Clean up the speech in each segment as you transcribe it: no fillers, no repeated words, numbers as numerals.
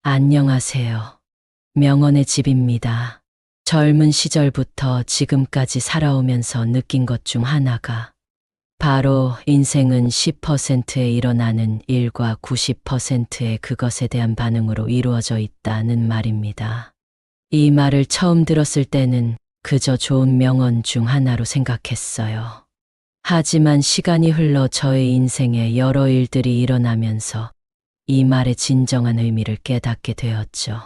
안녕하세요. 명언의 집입니다. 젊은 시절부터 지금까지 살아오면서 느낀 것 중 하나가 바로 인생은 10%에 일어나는 일과 90%의 그것에 대한 반응으로 이루어져 있다는 말입니다. 이 말을 처음 들었을 때는 그저 좋은 명언 중 하나로 생각했어요. 하지만 시간이 흘러 저의 인생에 여러 일들이 일어나면서 이 말의 진정한 의미를 깨닫게 되었죠.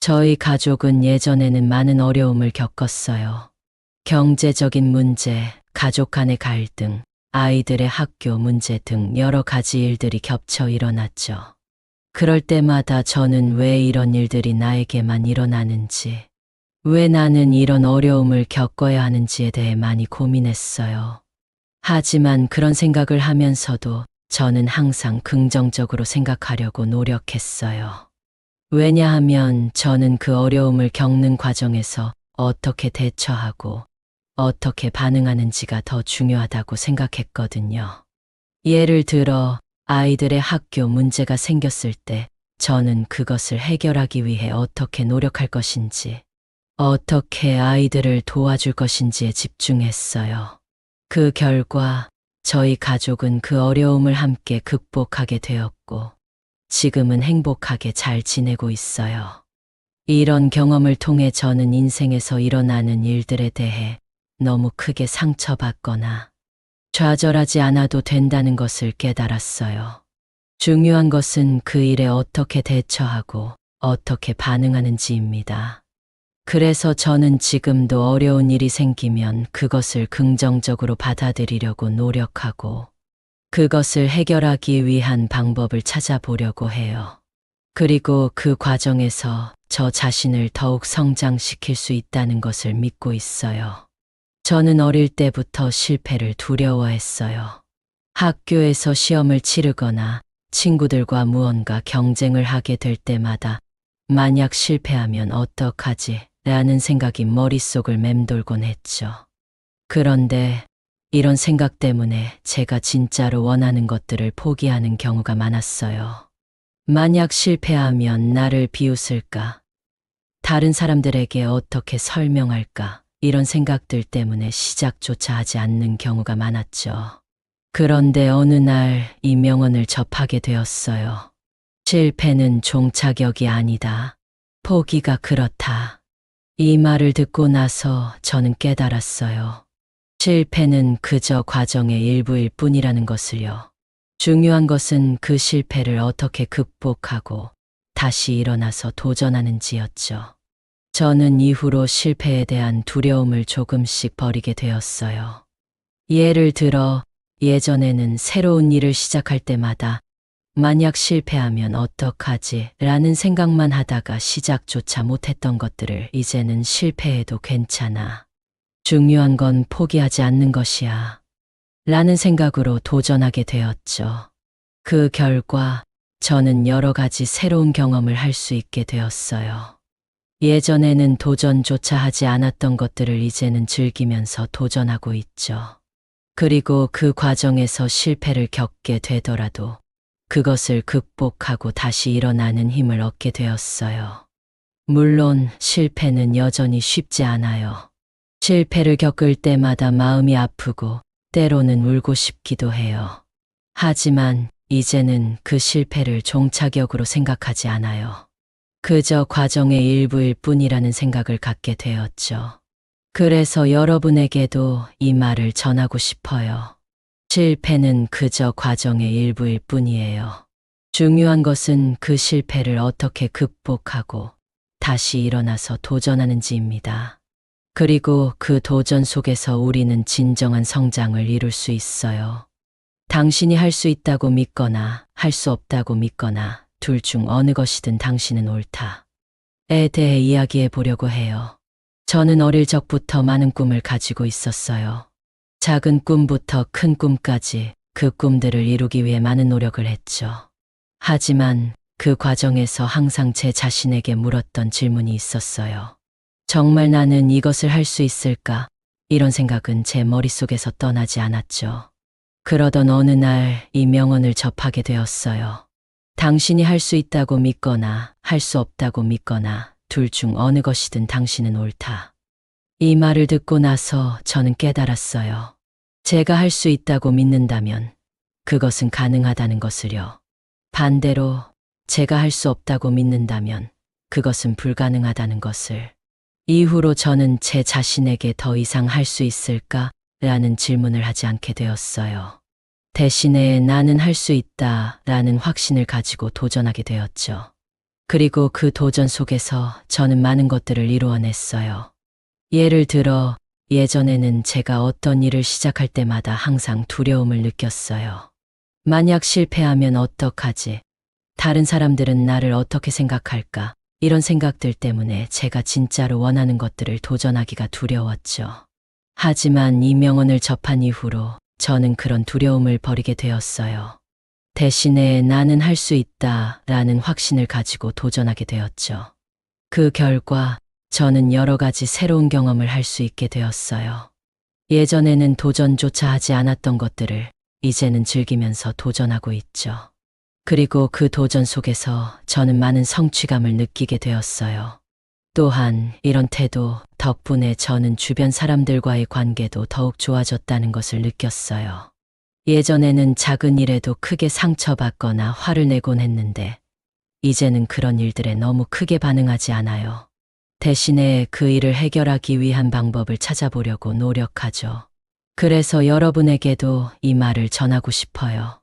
저희 가족은 예전에는 많은 어려움을 겪었어요. 경제적인 문제, 가족 간의 갈등, 아이들의 학교 문제 등 여러 가지 일들이 겹쳐 일어났죠. 그럴 때마다 저는 왜 이런 일들이 나에게만 일어나는지, 왜 나는 이런 어려움을 겪어야 하는지에 대해 많이 고민했어요. 하지만 그런 생각을 하면서도 저는 항상 긍정적으로 생각하려고 노력했어요. 왜냐하면 저는 그 어려움을 겪는 과정에서 어떻게 대처하고 어떻게 반응하는지가 더 중요하다고 생각했거든요. 예를 들어 아이들의 학교 문제가 생겼을 때 저는 그것을 해결하기 위해 어떻게 노력할 것인지, 어떻게 아이들을 도와줄 것인지에 집중했어요. 그 결과 저희 가족은 그 어려움을 함께 극복하게 되었고, 지금은 행복하게 잘 지내고 있어요. 이런 경험을 통해 저는 인생에서 일어나는 일들에 대해 너무 크게 상처받거나 좌절하지 않아도 된다는 것을 깨달았어요. 중요한 것은 그 일에 어떻게 대처하고 어떻게 반응하는지입니다. 그래서 저는 지금도 어려운 일이 생기면 그것을 긍정적으로 받아들이려고 노력하고 그것을 해결하기 위한 방법을 찾아보려고 해요. 그리고 그 과정에서 저 자신을 더욱 성장시킬 수 있다는 것을 믿고 있어요. 저는 어릴 때부터 실패를 두려워했어요. 학교에서 시험을 치르거나 친구들과 무언가 경쟁을 하게 될 때마다 만약 실패하면 어떡하지? 라는 생각이 머릿속을 맴돌곤 했죠. 그런데 이런 생각 때문에 제가 진짜로 원하는 것들을 포기하는 경우가 많았어요. 만약 실패하면 나를 비웃을까? 다른 사람들에게 어떻게 설명할까? 이런 생각들 때문에 시작조차 하지 않는 경우가 많았죠. 그런데 어느 날 이 명언을 접하게 되었어요. 실패는 종착역이 아니다. 포기가 그렇다. 이 말을 듣고 나서 저는 깨달았어요. 실패는 그저 과정의 일부일 뿐이라는 것을요. 중요한 것은 그 실패를 어떻게 극복하고 다시 일어나서 도전하는지였죠. 저는 이후로 실패에 대한 두려움을 조금씩 버리게 되었어요. 예를 들어 예전에는 새로운 일을 시작할 때마다 만약 실패하면 어떡하지? 라는 생각만 하다가 시작조차 못했던 것들을 이제는 실패해도 괜찮아. 중요한 건 포기하지 않는 것이야. 라는 생각으로 도전하게 되었죠. 그 결과 저는 여러 가지 새로운 경험을 할 수 있게 되었어요. 예전에는 도전조차 하지 않았던 것들을 이제는 즐기면서 도전하고 있죠. 그리고 그 과정에서 실패를 겪게 되더라도 그것을 극복하고 다시 일어나는 힘을 얻게 되었어요. 물론 실패는 여전히 쉽지 않아요. 실패를 겪을 때마다 마음이 아프고 때로는 울고 싶기도 해요. 하지만 이제는 그 실패를 종착역으로 생각하지 않아요. 그저 과정의 일부일 뿐이라는 생각을 갖게 되었죠. 그래서 여러분에게도 이 말을 전하고 싶어요. 실패는 그저 과정의 일부일 뿐이에요. 중요한 것은 그 실패를 어떻게 극복하고 다시 일어나서 도전하는지입니다. 그리고 그 도전 속에서 우리는 진정한 성장을 이룰 수 있어요. 당신이 할 수 있다고 믿거나 할 수 없다고 믿거나 둘 중 어느 것이든 당신은 옳다에 대해 이야기해 보려고 해요. 저는 어릴 적부터 많은 꿈을 가지고 있었어요. 작은 꿈부터 큰 꿈까지 그 꿈들을 이루기 위해 많은 노력을 했죠. 하지만 그 과정에서 항상 제 자신에게 물었던 질문이 있었어요. 정말 나는 이것을 할 수 있을까? 이런 생각은 제 머릿속에서 떠나지 않았죠. 그러던 어느 날 이 명언을 접하게 되었어요. 당신이 할 수 있다고 믿거나 할 수 없다고 믿거나 둘 중 어느 것이든 당신은 옳다. 이 말을 듣고 나서 저는 깨달았어요. 제가 할 수 있다고 믿는다면 그것은 가능하다는 것을요. 반대로 제가 할 수 없다고 믿는다면 그것은 불가능하다는 것을. 이후로 저는 제 자신에게 더 이상 할 수 있을까? 라는 질문을 하지 않게 되었어요. 대신에 나는 할 수 있다 라는 확신을 가지고 도전하게 되었죠. 그리고 그 도전 속에서 저는 많은 것들을 이루어냈어요. 예를 들어 예전에는 제가 어떤 일을 시작할 때마다 항상 두려움을 느꼈어요. 만약 실패하면 어떡하지? 다른 사람들은 나를 어떻게 생각할까? 이런 생각들 때문에 제가 진짜로 원하는 것들을 도전하기가 두려웠죠. 하지만 이 명언을 접한 이후로 저는 그런 두려움을 버리게 되었어요. 대신에 나는 할 수 있다 라는 확신을 가지고 도전하게 되었죠. 그 결과 저는 여러 가지 새로운 경험을 할 수 있게 되었어요. 예전에는 도전조차 하지 않았던 것들을 이제는 즐기면서 도전하고 있죠. 그리고 그 도전 속에서 저는 많은 성취감을 느끼게 되었어요. 또한 이런 태도 덕분에 저는 주변 사람들과의 관계도 더욱 좋아졌다는 것을 느꼈어요. 예전에는 작은 일에도 크게 상처받거나 화를 내곤 했는데 이제는 그런 일들에 너무 크게 반응하지 않아요. 대신에 그 일을 해결하기 위한 방법을 찾아보려고 노력하죠. 그래서 여러분에게도 이 말을 전하고 싶어요.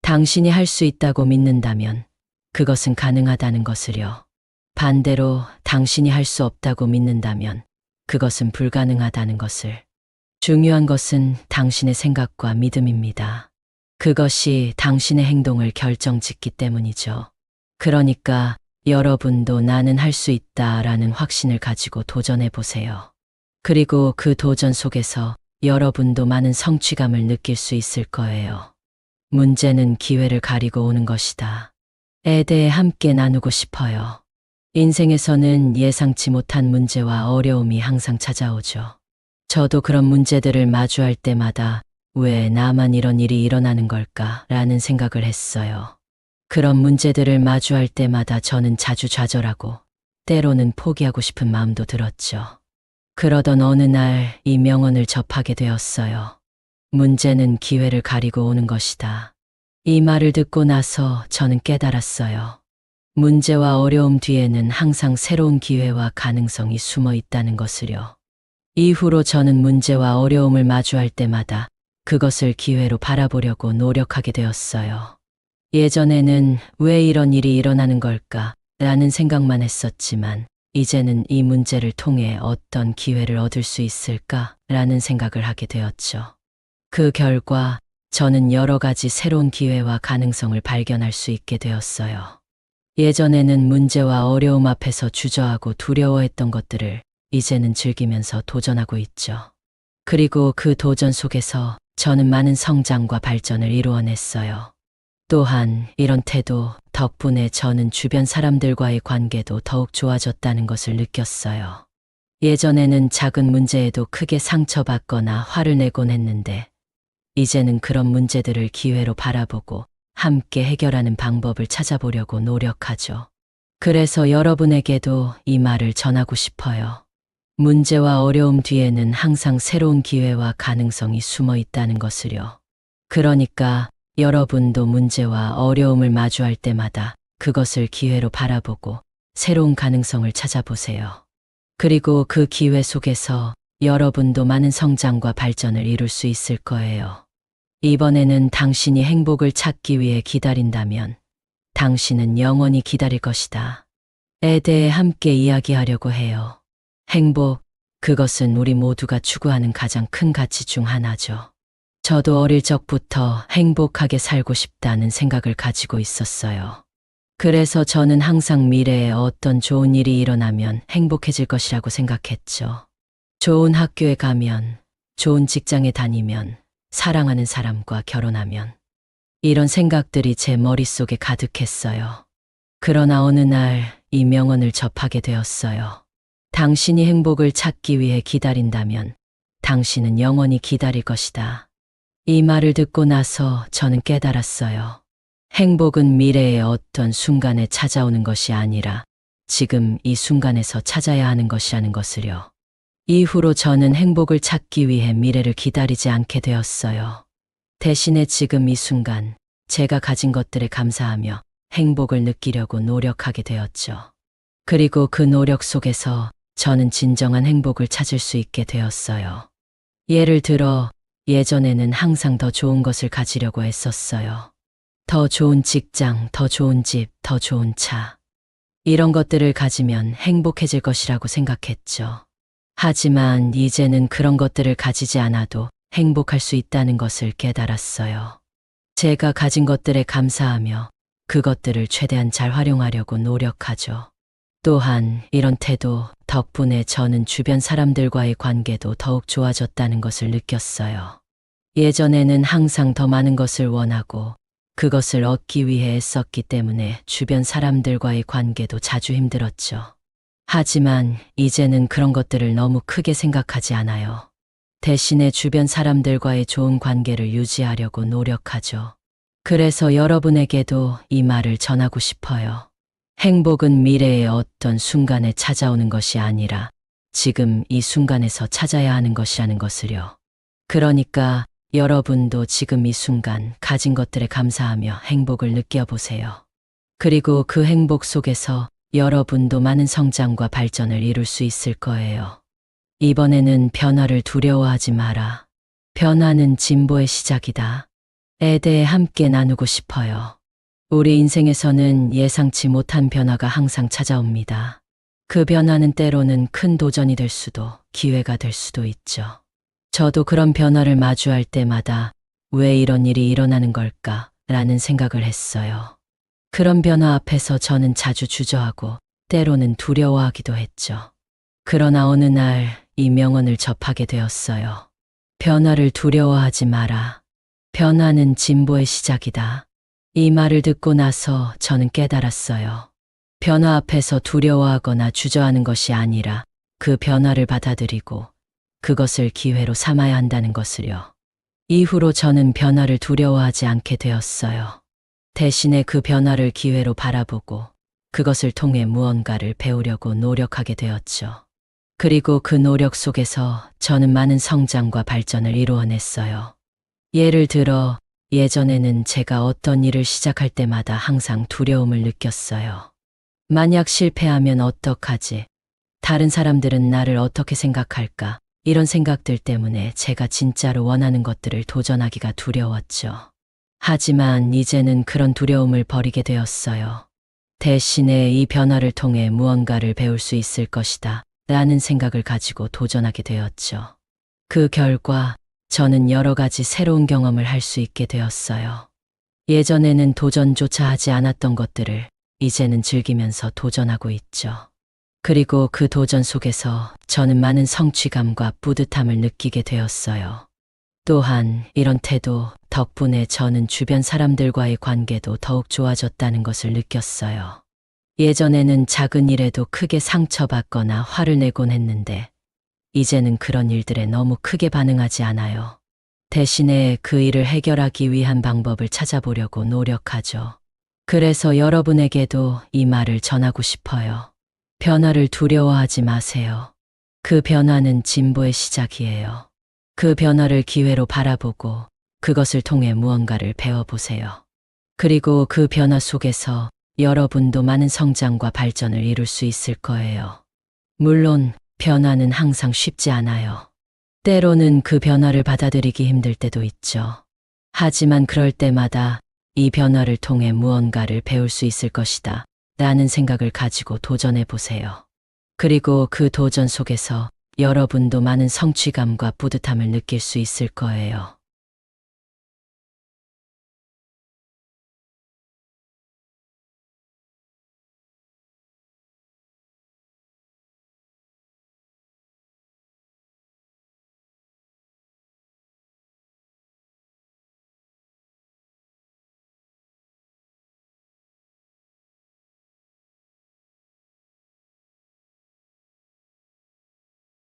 당신이 할 수 있다고 믿는다면 그것은 가능하다는 것을요. 반대로 당신이 할 수 없다고 믿는다면 그것은 불가능하다는 것을. 중요한 것은 당신의 생각과 믿음입니다. 그것이 당신의 행동을 결정짓기 때문이죠. 그러니까 여러분도 나는 할 수 있다라는 확신을 가지고 도전해 보세요. 그리고 그 도전 속에서 여러분도 많은 성취감을 느낄 수 있을 거예요. 문제는 기회를 가리고 오는 것이다. 에 대해 함께 나누고 싶어요. 인생에서는 예상치 못한 문제와 어려움이 항상 찾아오죠. 저도 그런 문제들을 마주할 때마다 왜 나만 이런 일이 일어나는 걸까? 라는 생각을 했어요. 그런 문제들을 마주할 때마다 저는 자주 좌절하고 때로는 포기하고 싶은 마음도 들었죠. 그러던 어느 날 이 명언을 접하게 되었어요. 문제는 기회를 가리고 오는 것이다. 이 말을 듣고 나서 저는 깨달았어요. 문제와 어려움 뒤에는 항상 새로운 기회와 가능성이 숨어 있다는 것을요. 이후로 저는 문제와 어려움을 마주할 때마다 그것을 기회로 바라보려고 노력하게 되었어요. 예전에는 왜 이런 일이 일어나는 걸까? 라는 생각만 했었지만 이제는 이 문제를 통해 어떤 기회를 얻을 수 있을까? 라는 생각을 하게 되었죠. 그 결과 저는 여러 가지 새로운 기회와 가능성을 발견할 수 있게 되었어요. 예전에는 문제와 어려움 앞에서 주저하고 두려워했던 것들을 이제는 즐기면서 도전하고 있죠. 그리고 그 도전 속에서 저는 많은 성장과 발전을 이루어냈어요. 또한 이런 태도 덕분에 저는 주변 사람들과의 관계도 더욱 좋아졌다는 것을 느꼈어요. 예전에는 작은 문제에도 크게 상처받거나 화를 내곤 했는데 이제는 그런 문제들을 기회로 바라보고 함께 해결하는 방법을 찾아보려고 노력하죠. 그래서 여러분에게도 이 말을 전하고 싶어요. 문제와 어려움 뒤에는 항상 새로운 기회와 가능성이 숨어 있다는 것을요. 그러니까 여러분도 문제와 어려움을 마주할 때마다 그것을 기회로 바라보고 새로운 가능성을 찾아보세요. 그리고 그 기회 속에서 여러분도 많은 성장과 발전을 이룰 수 있을 거예요. 이번에는 당신이 행복을 찾기 위해 기다린다면 당신은 영원히 기다릴 것이다. 에 대해 함께 이야기하려고 해요. 행복, 그것은 우리 모두가 추구하는 가장 큰 가치 중 하나죠. 저도 어릴 적부터 행복하게 살고 싶다는 생각을 가지고 있었어요. 그래서 저는 항상 미래에 어떤 좋은 일이 일어나면 행복해질 것이라고 생각했죠. 좋은 학교에 가면, 좋은 직장에 다니면, 사랑하는 사람과 결혼하면 이런 생각들이 제 머릿속에 가득했어요. 그러나 어느 날 이 명언을 접하게 되었어요. 당신이 행복을 찾기 위해 기다린다면 당신은 영원히 기다릴 것이다. 이 말을 듣고 나서 저는 깨달았어요. 행복은 미래의 어떤 순간에 찾아오는 것이 아니라 지금 이 순간에서 찾아야 하는 것이라는 것을요. 이후로 저는 행복을 찾기 위해 미래를 기다리지 않게 되었어요. 대신에 지금 이 순간 제가 가진 것들에 감사하며 행복을 느끼려고 노력하게 되었죠. 그리고 그 노력 속에서 저는 진정한 행복을 찾을 수 있게 되었어요. 예를 들어 예전에는 항상 더 좋은 것을 가지려고 했었어요. 더 좋은 직장, 더 좋은 집, 더 좋은 차. 이런 것들을 가지면 행복해질 것이라고 생각했죠. 하지만 이제는 그런 것들을 가지지 않아도 행복할 수 있다는 것을 깨달았어요. 제가 가진 것들에 감사하며 그것들을 최대한 잘 활용하려고 노력하죠. 또한 이런 태도 덕분에 저는 주변 사람들과의 관계도 더욱 좋아졌다는 것을 느꼈어요. 예전에는 항상 더 많은 것을 원하고 그것을 얻기 위해 애썼기 때문에 주변 사람들과의 관계도 자주 힘들었죠. 하지만 이제는 그런 것들을 너무 크게 생각하지 않아요. 대신에 주변 사람들과의 좋은 관계를 유지하려고 노력하죠. 그래서 여러분에게도 이 말을 전하고 싶어요. 행복은 미래의 어떤 순간에 찾아오는 것이 아니라 지금 이 순간에서 찾아야 하는 것이라는 것을요. 그러니까 여러분도 지금 이 순간 가진 것들에 감사하며 행복을 느껴보세요. 그리고 그 행복 속에서 여러분도 많은 성장과 발전을 이룰 수 있을 거예요. 이번에는 변화를 두려워하지 마라. 변화는 진보의 시작이다. 에 대해 함께 나누고 싶어요. 우리 인생에서는 예상치 못한 변화가 항상 찾아옵니다. 그 변화는 때로는 큰 도전이 될 수도 기회가 될 수도 있죠. 저도 그런 변화를 마주할 때마다 왜 이런 일이 일어나는 걸까? 라는 생각을 했어요. 그런 변화 앞에서 저는 자주 주저하고 때로는 두려워하기도 했죠. 그러나 어느 날 이 명언을 접하게 되었어요. 변화를 두려워하지 마라. 변화는 진보의 시작이다. 이 말을 듣고 나서 저는 깨달았어요. 변화 앞에서 두려워하거나 주저하는 것이 아니라 그 변화를 받아들이고 그것을 기회로 삼아야 한다는 것을요. 이후로 저는 변화를 두려워하지 않게 되었어요. 대신에 그 변화를 기회로 바라보고 그것을 통해 무언가를 배우려고 노력하게 되었죠. 그리고 그 노력 속에서 저는 많은 성장과 발전을 이루어냈어요. 예를 들어 예전에는 제가 어떤 일을 시작할 때마다 항상 두려움을 느꼈어요. 만약 실패하면 어떡하지? 다른 사람들은 나를 어떻게 생각할까? 이런 생각들 때문에 제가 진짜로 원하는 것들을 도전하기가 두려웠죠. 하지만 이제는 그런 두려움을 버리게 되었어요. 대신에 이 변화를 통해 무언가를 배울 수 있을 것이다 라는 생각을 가지고 도전하게 되었죠. 그 결과 저는 여러 가지 새로운 경험을 할 수 있게 되었어요. 예전에는 도전조차 하지 않았던 것들을 이제는 즐기면서 도전하고 있죠. 그리고 그 도전 속에서 저는 많은 성취감과 뿌듯함을 느끼게 되었어요. 또한 이런 태도 덕분에 저는 주변 사람들과의 관계도 더욱 좋아졌다는 것을 느꼈어요. 예전에는 작은 일에도 크게 상처받거나 화를 내곤 했는데 이제는 그런 일들에 너무 크게 반응하지 않아요. 대신에 그 일을 해결하기 위한 방법을 찾아보려고 노력하죠. 그래서 여러분에게도 이 말을 전하고 싶어요. 변화를 두려워하지 마세요. 그 변화는 진보의 시작이에요. 그 변화를 기회로 바라보고 그것을 통해 무언가를 배워보세요. 그리고 그 변화 속에서 여러분도 많은 성장과 발전을 이룰 수 있을 거예요. 물론 변화는 항상 쉽지 않아요. 때로는 그 변화를 받아들이기 힘들 때도 있죠. 하지만 그럴 때마다 이 변화를 통해 무언가를 배울 수 있을 것이다 라는 생각을 가지고 도전해 보세요. 그리고 그 도전 속에서 여러분도 많은 성취감과 뿌듯함을 느낄 수 있을 거예요.